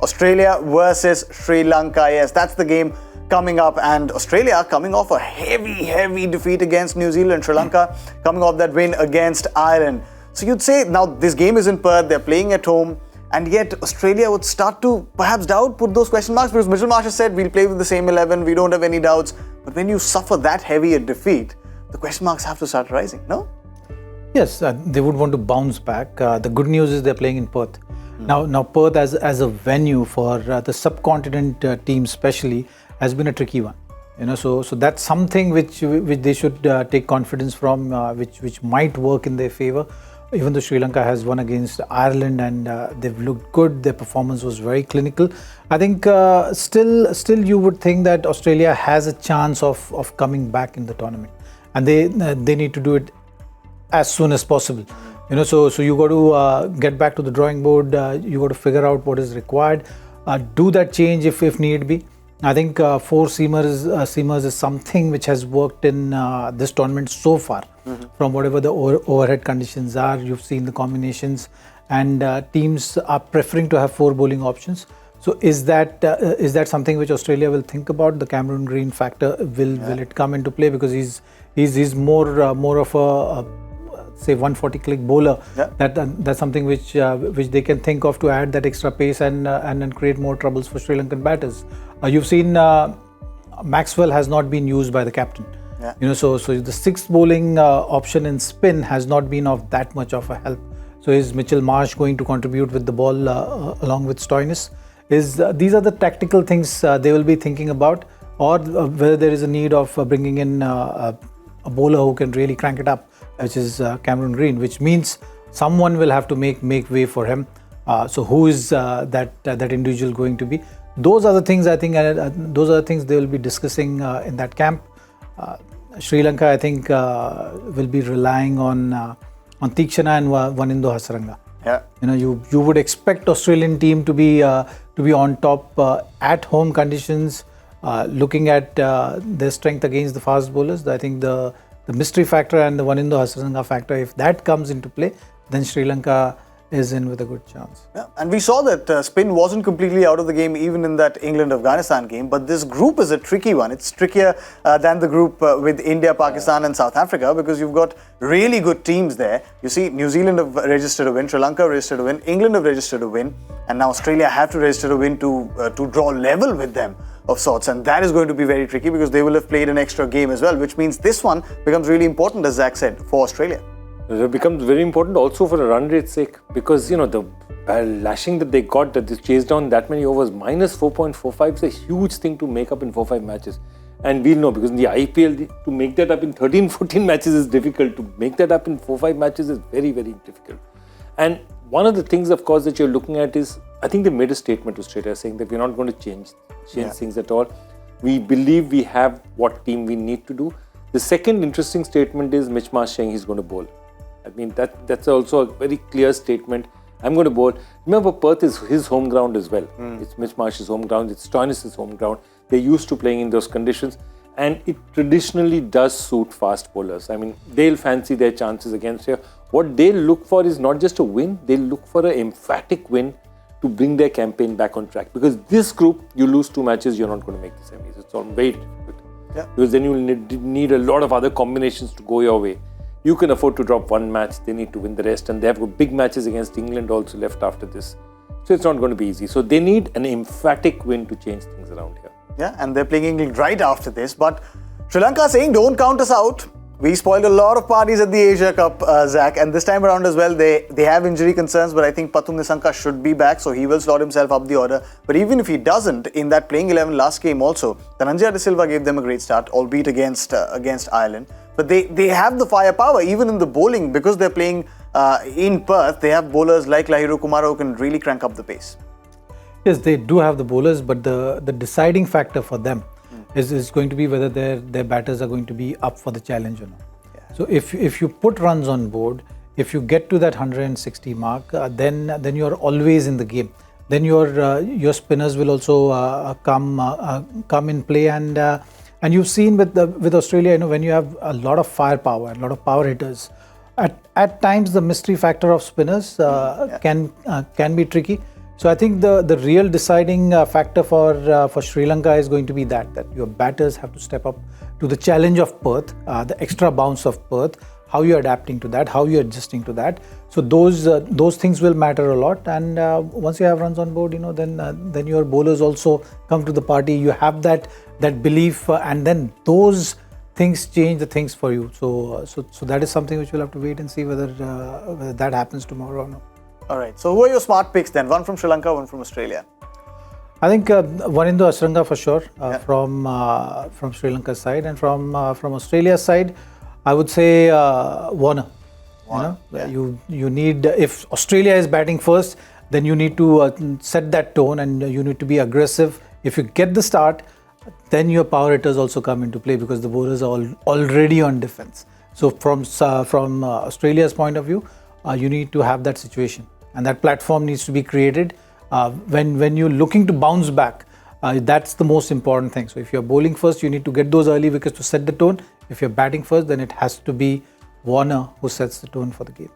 Australia versus Sri Lanka. Yes, that's the game coming up, and Australia coming off a heavy defeat against New Zealand. Sri Lanka coming off that win against Ireland. So you'd say now this game is in Perth, they're playing at home, and yet Australia would start to perhaps put those question marks, because Mitchell Marsh has said we'll play with the same 11, we don't have any doubts. But when you suffer that heavy a defeat, the question marks have to start rising, no? Yes, they would want to bounce back. The good news is they're playing in Perth. Now Perth as a venue for the subcontinent team especially has been a tricky one. So that's something which they should take confidence from, which might work in their favor. Even though Sri Lanka has won against Ireland and they've looked good, their performance was very clinical. I think still you would think that Australia has a chance of coming back in the tournament, and they need to do it as soon as possible. So you got to get back to the drawing board. You got to figure out what is required. Do that change if need be. I think four seamers is something which has worked in this tournament so far. From whatever the overhead conditions are, you've seen the combinations, and teams are preferring to have four bowling options. So is that something which Australia will think about? The Cameron Green factor, will it come into play, because he's more of a say 140 click bowler. That's something which they can think of to add that extra pace and create more troubles for Sri Lankan batters. You've seen Maxwell has not been used by the captain. So the sixth bowling option in spin has not been of that much of a help. So is Mitchell Marsh going to contribute with the ball along with Stoinis? These are the tactical things they will be thinking about, or whether there is a need of bringing in a bowler who can really crank it up, which is Cameron Green, which means someone will have to make way for him. So who is that individual going to be? Those are the things I think, those are the things they will be discussing in that camp. Sri Lanka, I think, will be relying on Theekshana and Wanindo Hasaranga. You would expect Australian team to be on top at home conditions. Looking at their strength against the fast bowlers, I think the mystery factor and the Wanindo Hasaranga factor, if that comes into play, then Sri Lanka is in with a good chance. And we saw that spin wasn't completely out of the game even in that England-Afghanistan game, but this group is a tricky one. It's trickier than the group with India, Pakistan and South Africa, because you've got really good teams there. You see, New Zealand have registered a win, Sri Lanka registered a win, England have registered a win, and now Australia have to register a win to draw level with them of sorts, and that is going to be very tricky because they will have played an extra game as well, which means this one becomes really important, as Zach said, for Australia. It becomes very important also for a run rate's sake, because the lashing that they got, that they chased down that many overs, minus 4.45 is a huge thing to make up in 4-5 matches. And we'll know, because in the IPL, to make that up in 13-14 matches is difficult. To make that up in 4-5 matches is very, very difficult. And one of the things, of course, that you're looking at is, I think they made a statement to Australia saying that we're not going to change things at all. We believe we have what team we need to do. The second interesting statement is Mitch Marsh saying he's going to bowl. I mean, that's also a very clear statement. I'm going to bowl. Remember, Perth is his home ground as well. It's Mitch Marsh's home ground. It's Stoinis' home ground. They're used to playing in those conditions. And it traditionally does suit fast bowlers. I mean, they'll fancy their chances against here. What they'll look for is not just a win. They'll look for an emphatic win to bring their campaign back on track. Because this group, you lose 2 matches, you're not going to make the semis. It's all very difficult. Because then you'll need a lot of other combinations to go your way. You can afford to drop 1 match, they need to win the rest, and they have got big matches against England also left after this. So it's not going to be easy. So they need an emphatic win to change things around here. And they're playing England right after this. But Sri Lanka saying, don't count us out. We spoiled a lot of parties at the Asia Cup, Zach, and this time around as well, they have injury concerns, but I think Pathum Nissanka should be back, so he will slot himself up the order. But even if he doesn't, in that playing 11 last game also, Dhananjaya De Silva gave them a great start, albeit against Ireland. But they have the firepower, even in the bowling, because they're playing in Perth, they have bowlers like Lahiru Kumara who can really crank up the pace. Yes, they do have the bowlers, but the deciding factor for them is going to be whether their batters are going to be up for the challenge or not. So if you put runs on board, if you get to that 160 mark, then you are always in the game. Then your spinners will also come in play, and you've seen with Australia, when you have a lot of firepower, a lot of power hitters, at times the mystery factor of spinners can be tricky. So I think the real deciding factor for Sri Lanka is going to be that your batters have to step up to the challenge of Perth, the extra bounce of Perth, how you're adapting to that, how you're adjusting to that. So those things will matter a lot. And once you have runs on board, then your bowlers also come to the party. You have that belief, and then those things change the things for you. So that is something which we'll have to wait and see whether that happens tomorrow or not. All right. So who are your smart picks then? One from Sri Lanka, one from Australia. I think Wanindo Asranga for sure from Sri Lanka's side, and from Australia's side, I would say Warner. You need, if Australia is batting first, then you need to set that tone and you need to be aggressive. If you get the start, then your power hitters also come into play because the bowlers are already on defense. So from Australia's point of view, you need to have that situation, and that platform needs to be created. When you're looking to bounce back, that's the most important thing. So if you're bowling first, you need to get those early wickets to set the tone. If you're batting first, then it has to be Warner who sets the tone for the game.